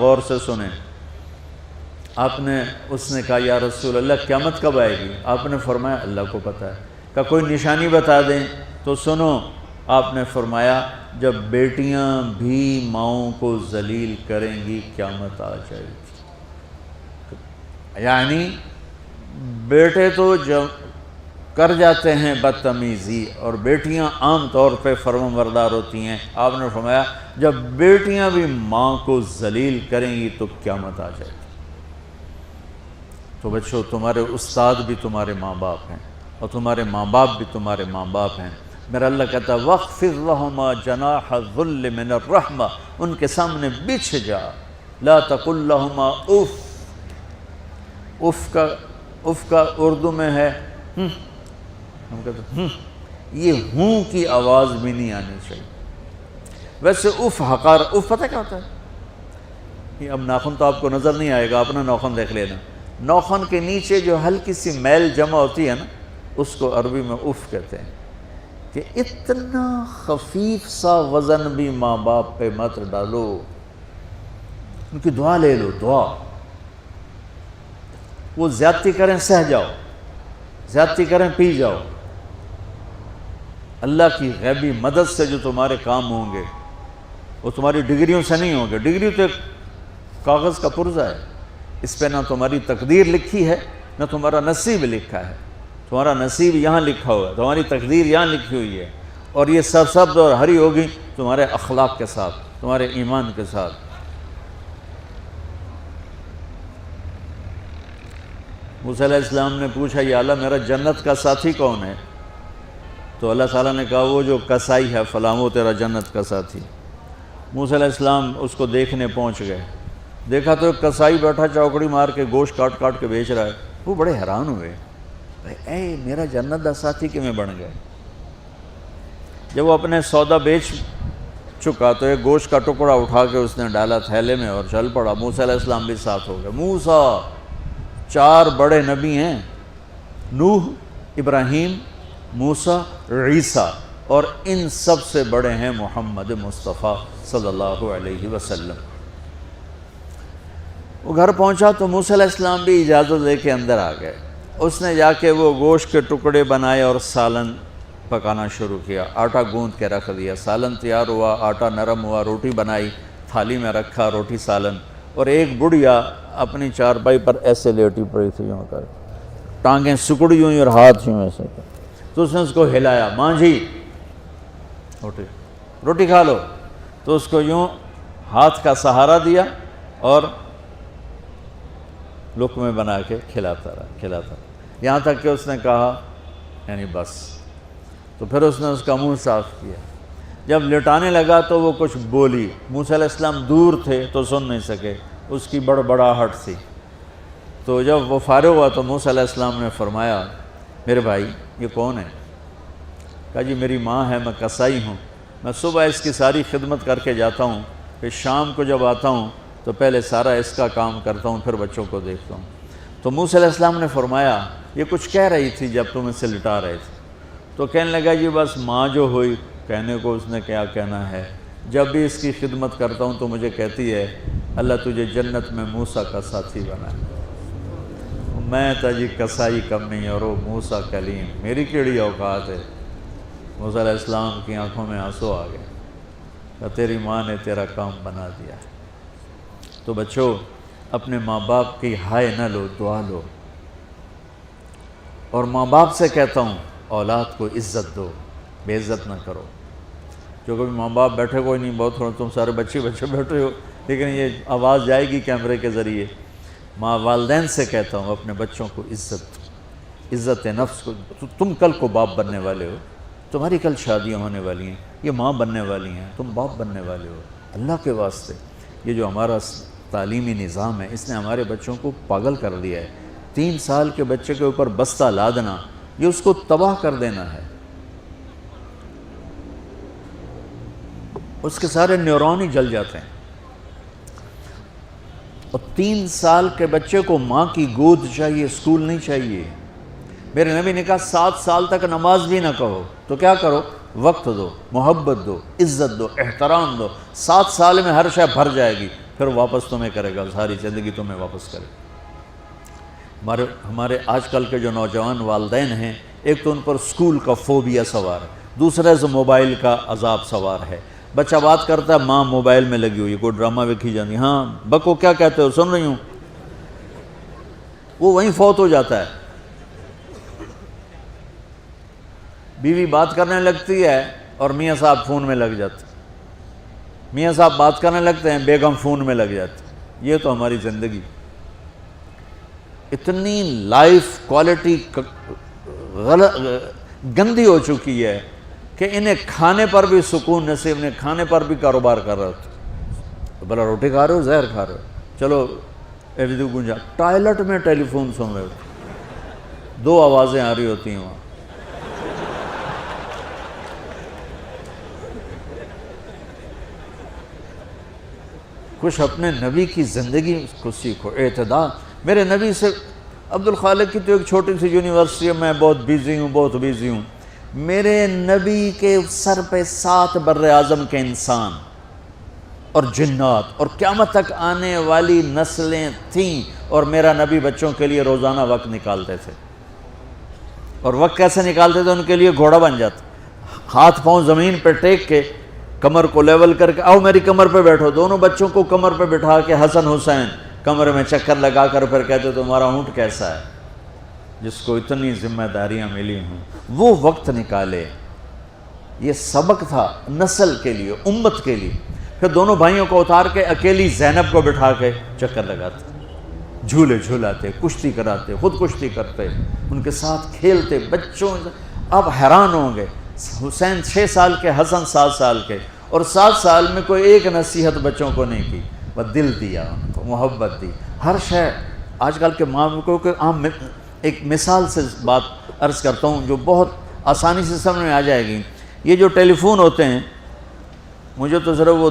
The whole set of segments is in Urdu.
غور سے سنیں. اس نے کہا یا رسول اللہ قیامت کب آئے گی؟ آپ نے فرمایا اللہ کو پتہ ہے. کہا کوئی نشانی بتا دیں. تو سنو، آپ نے فرمایا جب بیٹیاں بھی ماؤں کو ذلیل کریں گی قیامت آ جائے گی. یعنی بیٹے تو جب کر جاتے ہیں بدتمیزی اور بیٹیاں عام طور پہ فرمانبردار ہوتی ہیں. آپ نے فرمایا جب بیٹیاں بھی ماں کو ذلیل کریں گی تو قیامت آ جائے گی. تو بچوں، تمہارے استاد بھی تمہارے ماں باپ ہیں اور تمہارے ماں باپ بھی تمہارے ماں باپ ہیں. میرا اللہ کہتا ہے وَاخْفِضْ لَهُمَا جَنَاحَ الذُّلِّ مِنَ الرَّحْمَةِ، ان کے سامنے بچھ جا. لا تقل لهما اف. اف کا اردو میں ہے ہم کہتے ہیں یہ ہوں کی آواز بھی نہیں آنی چاہیے. ویسے اف حقار، اف پتہ کیا ہوتا ہے؟ اب ناخن تو آپ کو نظر نہیں آئے گا، اپنا ناخن دیکھ لینا. ناخن کے نیچے جو ہلکی سی میل جمع ہوتی ہے نا، اس کو عربی میں اف کہتے ہیں. کہ اتنا خفیف سا وزن بھی ماں باپ پہ مت ڈالو. ان کی دعا لے لو، دعا. وہ زیادتی کریں سہ جاؤ، زیادتی کریں پی جاؤ. اللہ کی غیبی مدد سے جو تمہارے کام ہوں گے وہ تمہاری ڈگریوں سے نہیں ہوں گے. ڈگری تو ایک کاغذ کا پرزہ ہے، اس پہ نہ تمہاری تقدیر لکھی ہے نہ تمہارا نصیب لکھا ہے. تمہارا نصیب یہاں لکھا ہوا ہے، تمہاری تقدیر یہاں لکھی ہوئی ہے. اور یہ سرسبز اور ہری ہوگی تمہارے اخلاق کے ساتھ، تمہارے ایمان کے ساتھ. موسیٰ علیہ السلام نے پوچھا یا اللہ میرا جنت کا ساتھی کون ہے؟ تو اللہ تعالیٰ نے کہا وہ جو کسائی ہے فلاں وہ تیرا جنت کا ساتھی. موسیٰ علیہ السلام اس کو دیکھنے پہنچ گئے. دیکھا تو ایک کسائی بیٹھا چوکڑی مار کے گوشت کاٹ کاٹ کے بیچ رہا ہے. وہ بڑے حیران ہوئے، اے میرا جنت کا ساتھی کیویں بن گئے؟ جب وہ اپنے سودا بیچ چکا تو ایک گوشت کا ٹکڑا اٹھا کے اس نے ڈالا تھیلے میں اور چل پڑا. موسیٰ علیہ السلام بھی ساتھ ہو گئے. موسیٰ 4 بڑے نبی ہیں، نوح، ابراہیم، موسیٰ، عیسیٰ، اور ان سب سے بڑے ہیں محمد مصطفیٰ صلی اللہ علیہ وسلم. وہ گھر پہنچا تو موسیٰ علیہ السلام بھی اجازت لے کے اندر آ گئے. اس نے جا کے وہ گوشت کے ٹکڑے بنائے اور سالن پکانا شروع کیا. آٹا گوندھ کے رکھ دیا، سالن تیار ہوا، آٹا نرم ہوا، روٹی بنائی، تھالی میں رکھا روٹی سالن. اور ایک بڑھیا اپنی چارپائی پر ایسے لیٹی پڑی تھی، یوں کر ٹانگیں سکڑی ہوئی اور ہاتھ یوں ایسے کر. تو اس نے اس کو ہلایا، ماں جی روٹی کھا لو. تو اس کو یوں ہاتھ کا سہارا دیا اور لقمے بنا کے کھلاتا رہا یہاں تک کہ اس نے کہا یعنی بس. تو پھر اس نے اس کا منہ صاف کیا. جب لٹانے لگا تو وہ کچھ بولی. موسیٰ علیہ السلام دور تھے تو سن نہیں سکے، اس کی بڑبڑاہٹ تھی. تو جب وہ فارغ ہوا تو موسیٰ علیہ السلام نے فرمایا میرے بھائی یہ کون ہے؟ کہا جی میری ماں ہے، میں کسائی ہوں. میں صبح اس کی ساری خدمت کر کے جاتا ہوں، پھر شام کو جب آتا ہوں تو پہلے سارا اس کا کام کرتا ہوں، پھر بچوں کو دیکھتا ہوں. تو موسیٰ علیہ السلام نے فرمایا یہ کچھ کہہ رہی تھی جب تم اسے لٹا رہے تھے؟ تو کہنے لگا جی بس ماں جو ہوئی، کہنے کو اس نے کیا کہنا ہے. جب بھی اس کی خدمت کرتا ہوں تو مجھے کہتی ہے اللہ تجھے جنت میں موسیٰ کا ساتھی بنا. میں تا جی کسائی کم نہیں اور وہ موسیٰ کلیم، میری کیڑی اوقات ہے. موسیٰ علیہ السلام کی آنکھوں میں آنسو آ گئے کہ تیری ماں نے تیرا کام بنا دیا. تو بچوں اپنے ماں باپ کی ہائے نہ لو، دعا لو. اور ماں باپ سے کہتا ہوں اولاد کو عزت دو، بے عزت نہ کرو. جو کبھی ماں باپ بیٹھے کوئی نہیں، بہت تھوڑا تم سارے بچے بیٹھے ہو، لیکن یہ آواز جائے گی کیمرے کے ذریعے. ماں والدین سے کہتا ہوں اپنے بچوں کو عزت نفس کو. تم کل کو باپ بننے والے ہو، تمہاری کل شادیاں ہونے والی ہیں، یہ ماں بننے والی ہیں، تم باپ بننے والے ہو. اللہ کے واسطے یہ جو ہمارا تعلیمی نظام ہے اس نے ہمارے بچوں کو پاگل کر دیا ہے. 3 سال کے بچے کے اوپر بستہ لادنا، یہ اس کو تباہ کر دینا ہے. اس کے سارے نیورون ہی جل جاتے ہیں. اور 3 سال کے بچے کو ماں کی گود چاہیے، اسکول نہیں چاہیے. میرے نبی نے کہا 7 سال تک نماز بھی نہ کہو تو کیا کرو؟ وقت دو، محبت دو، عزت دو، احترام دو. 7 سال میں ہر شے بھر جائے گی. پھر واپس تمہیں کرے گا، ساری زندگی تمہیں واپس کرے گا۔ ہمارے آج کل کے جو نوجوان والدین ہیں، ایک تو ان پر سکول کا فوبیا سوار ہے، دوسرا سے موبائل کا عذاب سوار ہے۔ بچہ بات کرتا ہے، ماں موبائل میں لگی ہوئی، کوئی ڈرامہ ویکھی جاتی، ہاں بکو کیا کہتے ہو، سن رہی ہوں، وہ وہیں فوت ہو جاتا ہے۔ بیوی بات کرنے لگتی ہے اور میاں صاحب فون میں لگ جاتے، میاں صاحب بات کرنے لگتے ہیں، بیگم فون میں لگ جاتی۔ یہ تو ہماری زندگی اتنی لائف کوالٹی گندی ہو چکی ہے کہ انہیں کھانے پر بھی سکون نصیب نہیں، کھانے پر بھی کاروبار کر رہے ہوتے، بلا روٹی کھا رہے ہو، زہر کھا رہے ہو، چلو ایڈی گنجا، ٹوائلٹ میں ٹیلی فون سن رہے ہوتے، 2 آوازیں آ رہی ہوتی ہیں وہاں۔ کچھ اپنے نبی کی زندگی کو سیکھو، اعتدال۔ میرے نبی سے عبد الخالق کی تو ایک چھوٹی سی یونیورسٹی ہے، میں بہت بیزی ہوں، میرے نبی کے سر پہ 7 بر اعظم کے انسان اور جنات اور قیامت تک آنے والی نسلیں تھیں، اور میرا نبی بچوں کے لیے روزانہ وقت نکالتے تھے، اور وقت کیسے نکالتے تھے؟ ان کے لیے گھوڑا بن جاتا، ہاتھ پاؤں زمین پہ ٹیک کے، کمر کو لیول کر کے، آؤ میری کمر پہ بیٹھو، دونوں بچوں کو کمر پہ بٹھا کے حسن حسین کمر میں چکر لگا کر پھر کہتے تمہارا اونٹ کیسا ہے، جس کو اتنی ذمہ داریاں ملی ہوں، وہ وقت نکالے۔ یہ سبق تھا نسل کے لیے، امت کے لیے۔ پھر دونوں بھائیوں کو اتار کے اکیلی زینب کو بٹھا کے چکر لگاتے، جھولے جھولاتے، کشتی کراتے، خود کشتی کرتے، ان کے ساتھ کھیلتے بچوں۔ اب حیران ہوں گے، حسین 6 سال کے، حسن 7 سال کے، اور 7 سال میں کوئی ایک نصیحت بچوں کو نہیں کی، وہ دل دیا ان کو، محبت دی، ہر شے۔ آج کل کے ماں کو عام ایک مثال سے بات عرض کرتا ہوں جو بہت آسانی سے سمجھ میں آ جائے گی۔ یہ جو ٹیلی فون ہوتے ہیں، مجھے تو ذرا وہ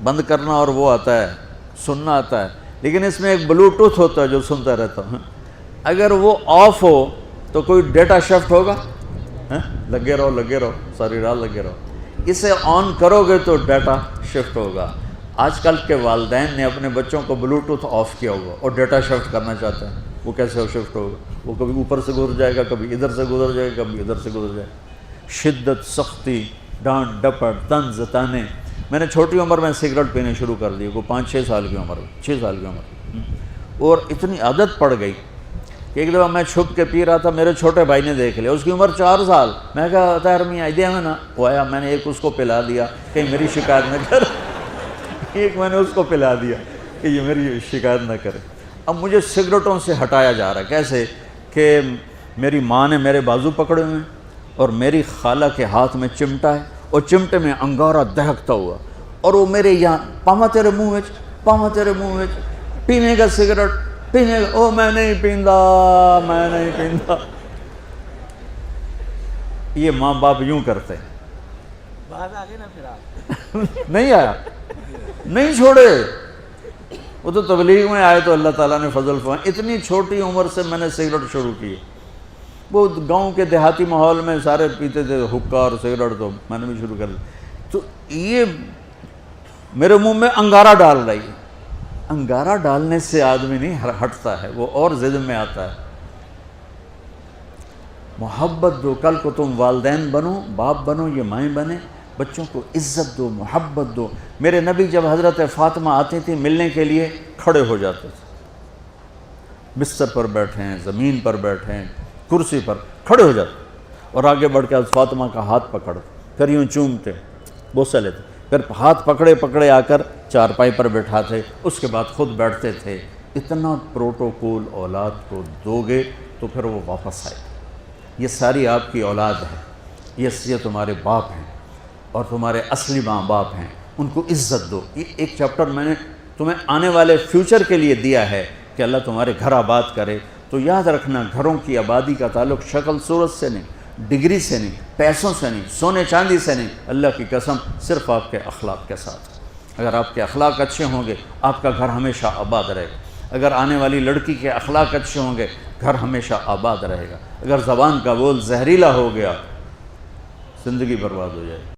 بند کرنا اور وہ آتا ہے، سننا آتا ہے، لیکن اس میں ایک بلوٹوتھ ہوتا ہے جو سنتا رہتا ہوں۔ اگر وہ آف ہو تو کوئی ڈیٹا شفٹ ہوگا، لگے رہو ساری رات لگے رہو، اسے آن کرو گے تو ڈیٹا شفٹ ہوگا۔ آج کل کے والدین نے اپنے بچوں کو بلوٹوتھ آف کیا ہوا اور ڈیٹا شفٹ کرنا چاہتے ہیں، وہ کیسے شفٹ ہوگا؟ وہ کبھی اوپر سے گزر جائے گا، کبھی ادھر سے گزر جائے گا، کبھی ادھر سے گزر جائے گا۔ شدت، سختی، ڈانٹ ڈپٹ، طنز تانے۔ میں نے چھوٹی عمر میں سگریٹ پینے شروع کر دی، کوئی 5-6 سال کی عمر، 6 سال کی عمر، اور اتنی عادت پڑ گئی کہ ایک دفعہ میں چھپ کے پی رہا تھا، میرے چھوٹے بھائی نے دیکھ لیا، اس کی عمر 4 سال۔ میں کہا طاہر میاں دیا میں نا، وہ آیا، میں نے ایک اس کو پلا دیا کہیں میری شکایت نہ کر، ایک میں نے اس کو پلا دیا کہ یہ میری شکایت نہ کرے۔ اب مجھے سگریٹوں سے ہٹایا جا رہا ہے، کیسے کہ میری ماں نے میرے بازو پکڑے ہوئے ہیں اور میری خالہ کے ہاتھ میں چمٹا ہے اور چمٹے میں انگارہ دہکتا ہوا، اور وہ میرے یہاں پاما تیرے منہ میں پینے کا سگریٹ پینے کا، او میں نہیں پیندا۔ یہ ماں باپ یوں کرتے ہیں۔ باہر آ گئے نا پھر آپ نہیں آیا، نہیں چھوڑے، وہ تو تبلیغ میں آئے تو اللہ تعالیٰ نے فضل فرمایا۔ اتنی چھوٹی عمر سے میں نے سگریٹ شروع کی، وہ گاؤں کے دیہاتی ماحول میں سارے پیتے تھے حکا اور سگریٹ، تو میں نے بھی شروع کر دی۔ تو یہ میرے منہ میں انگارہ ڈال رہی ہے، انگارہ ڈالنے سے آدمی نہیں ہٹتا ہے، وہ اور ضد میں آتا ہے۔ محبت دو، کل کو تم والدین بنو، باپ بنو، یہ مائیں بنے، بچوں کو عزت دو، محبت دو۔ میرے نبی جب حضرت فاطمہ آتی تھی ملنے کے لیے، کھڑے ہو جاتے تھے، بستر پر بیٹھے ہیں، زمین پر بیٹھے ہیں، کرسی پر کھڑے ہو جاتے، اور آگے بڑھ کے فاطمہ کا ہاتھ پکڑ، پھر یوں چومتے، بوسہ لیتے، پھر ہاتھ پکڑے آ کر چارپائی پر بیٹھاتے، اس کے بعد خود بیٹھتے تھے۔ اتنا پروٹوکول اولاد کو دو گے تو پھر وہ واپس آئے۔ یہ ساری آپ کی اولاد ہے، یہ تمہارے باپ ہیں اور تمہارے اصلی ماں باپ ہیں، ان کو عزت دو۔ یہ ایک چیپٹر میں نے تمہیں آنے والے فیوچر کے لیے دیا ہے کہ اللہ تمہارے گھر آباد کرے۔ تو یاد رکھنا، گھروں کی آبادی کا تعلق شکل صورت سے نہیں، ڈگری سے نہیں، پیسوں سے نہیں، سونے چاندی سے نہیں، اللہ کی قسم صرف آپ کے اخلاق کے ساتھ۔ اگر آپ کے اخلاق اچھے ہوں گے، آپ کا گھر ہمیشہ آباد رہے گا۔ اگر آنے والی لڑکی کے اخلاق اچھے ہوں گے، گھر ہمیشہ آباد رہے گا۔ اگر زبان کا بول زہریلا ہو گیا، زندگی برباد ہو جائے گی۔